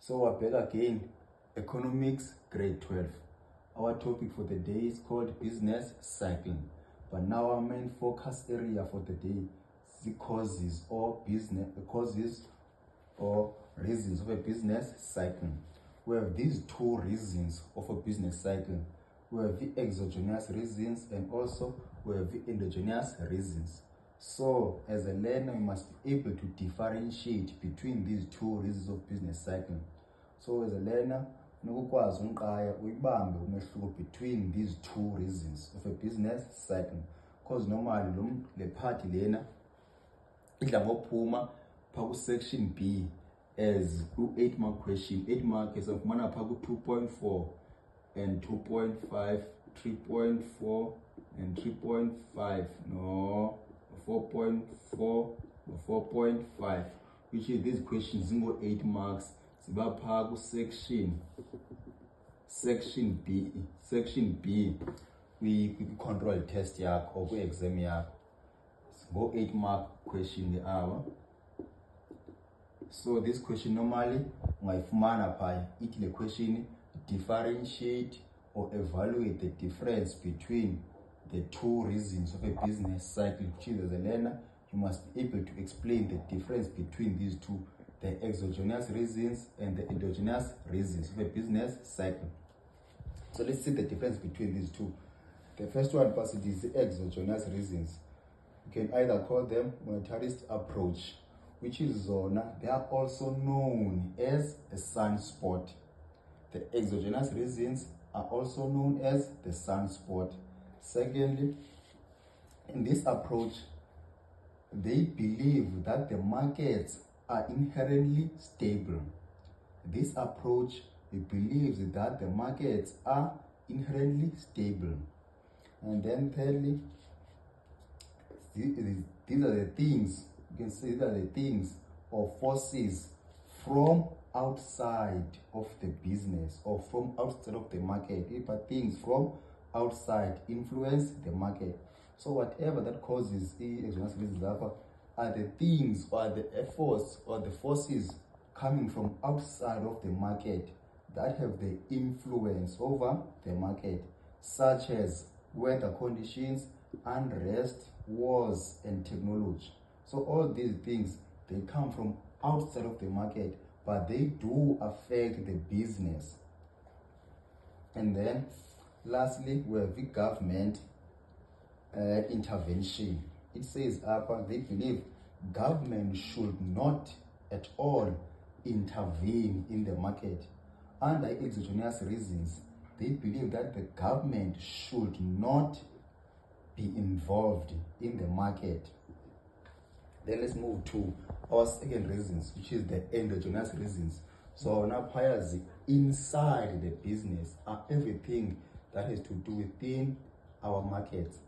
So we're back again, economics grade 12. Our topic for the day is called business cycling. But now our main focus area for the day is the causes or reasons of a business cycle. We have these two reasons of a business cycle. We have the exogenous reasons and also we have the endogenous reasons. So as a learner, you must be able to differentiate between these two reasons of business cycle. So as a learner, ukwazi unqaya uyibambe umehluko between these two reasons of a business cycle. Because normally le part lena idla ngophuma pha ku section B as 8 mark question. 8 mark is ufumana pha ku 2.4 and 2.5, 3.4 and 3.5, no 4.4 or 4.5, which is these questions zingo 8 marks ziba pha ku section B kwi-control test yakho or kwi-exam yakho. Go 8 mark question the hour. So this question normally ungayifumana pha ithi le question differentiate or evaluate the difference between the two reasons of a business cycle, which is, as a learner, you must be able to explain the difference between these two, the exogenous reasons and the endogenous reasons of a business cycle. So let's see the difference between these two. The first one first is the exogenous reasons. You can either call them monetarist approach, which is zona. They are also known as a sunspot. The exogenous reasons are also known as the sunspot. Secondly, in this approach, they believe that the markets are inherently stable. This approach believes that the markets are inherently stable. And then thirdly, these are the things, you can say that the things or forces from outside of the business or from outside of the market, but things from outside influence the market. So whatever that causes the exogenous reasons are the things or the efforts or the forces coming from outside of the market that have the influence over the market, such as weather conditions, unrest, wars, and technology. So all these things, they come from outside of the market, but they do affect the business. And then lastly, we have the government intervention. It says they believe government should not at all intervene in the market. Under exogenous reasons, they believe that the government should not be involved in the market. Then let's move to our second reasons, which is the endogenous reasons. So now players inside the business are everything that has to do within our markets.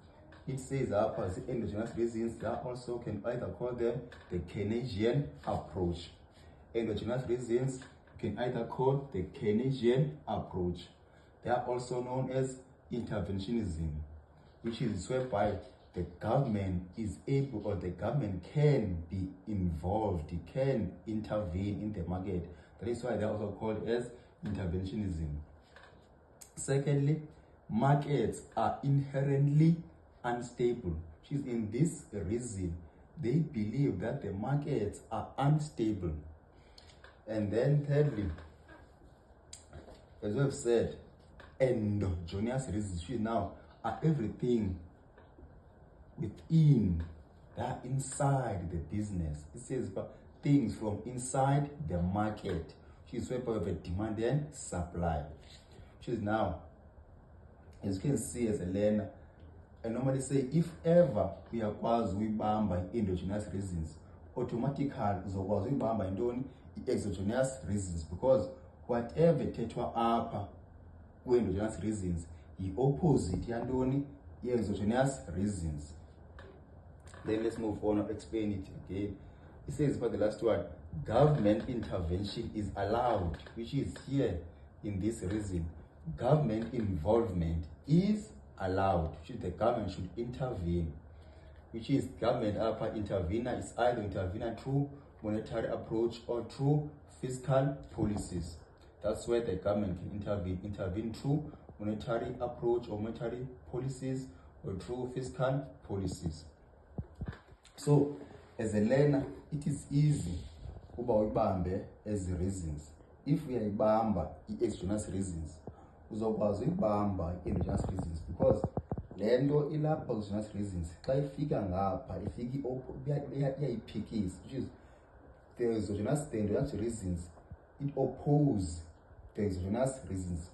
It says as the endogenous reasons, that also can either call them the Keynesian approach. Endogenous reasons you can either call the Keynesian approach. They are also known as interventionism, which is whereby the government is able or the government can be involved, it can intervene in the market. That is why they are also called as interventionism. Secondly, markets are inherently unstable, which is in this reason they believe that the markets are unstable. And then thirdly, as we have said, endogenous reasons, which now are everything within, that inside the business. It says about things from inside the market, which is where we have a demand and supply, which is now, as you can see as a learner, I normally say if ever uyakwazi uyibamba endogenous reasons, automatically uzokwazi uyibamba intoni exogenous reasons, because whatever thethwa apha ku-endogenous reasons yi-opposite yantoni exogenous reasons. Then let's move on and explain it again. It says for the last one, government intervention is allowed, which is here in this reason. Government involvement is allowed, which is the government should intervene, which is government upper intervener is either intervener through monetary approach or through fiscal policies. That's where the government can intervene through monetary approach or monetary policies or through fiscal policies. So as a learner, it is easy uba uyibambe as reasons. If uyayibamba i-exogenous reasons, uzokwazi uyibamba i-endogenous reasons, because le nto ilapha exogenous reasons xa ifika ngapha ifika iyayiphikisa, which is the endogenous reasons, it oppose the exogenous reasons.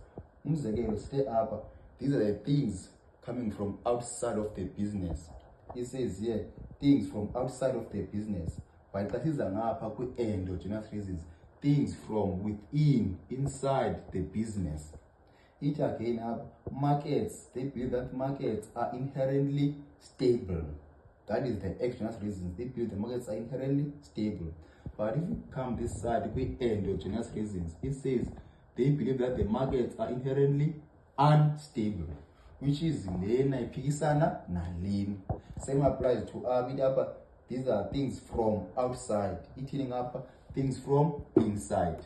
Umzekelo, stay up, these are the things coming from outside of the business. It says here things from outside of the business, but that is ngapha kwi-endogenous reasons, things from within, inside the business. It again up markets, they believe that markets are inherently stable. That is the exogenous reasons, they believe the markets are inherently stable. But if you come this side with endogenous reasons, it says they believe that the markets are inherently unstable, which is lena iphikisana nalena. Same applies to up. These are things from outside. Eating up things from inside.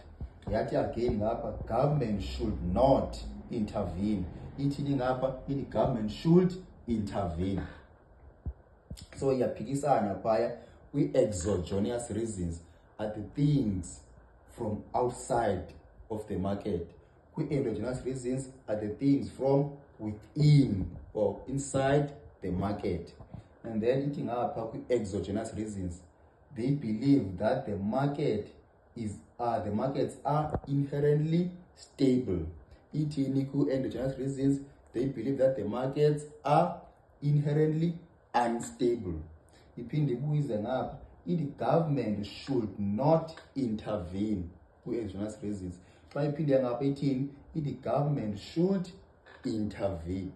Yet again up, government should not intervene. Eating up, the government should intervene. So yaphikisana phaya with exogenous reasons are the things from outside of the market. With endogenous reasons are the things from within or inside the market. And then eating up with exogenous reasons, they believe that the markets are inherently stable. Eating endogenous reasons, they believe that the markets are inherently unstable. The government should not intervene with exogenous reasons. The government should intervene.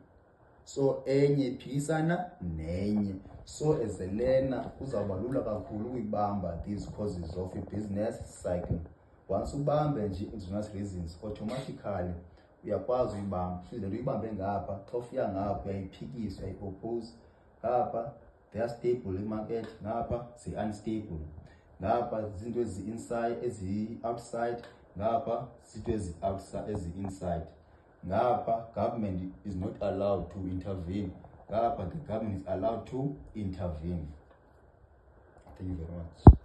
So enye iphikisana nenye. So as a learner, uzawubalula kakhulu ukuyibamba these causes of a business cycle. Once ubambe nje exogenous reasons, automatically uyakwazi uyibamba. So le nto uyibambe ngapha, xa ufika ngapha uyayiphikisa, uyayi-oppose. Ngapha they are stable in market, ngapha they unstable. Ngapha zinto ezi-outside, ngapha zinto ezi-inside. Ngapha government is not allowed to intervene. Ngapha the government is allowed to intervene. Thank you very much.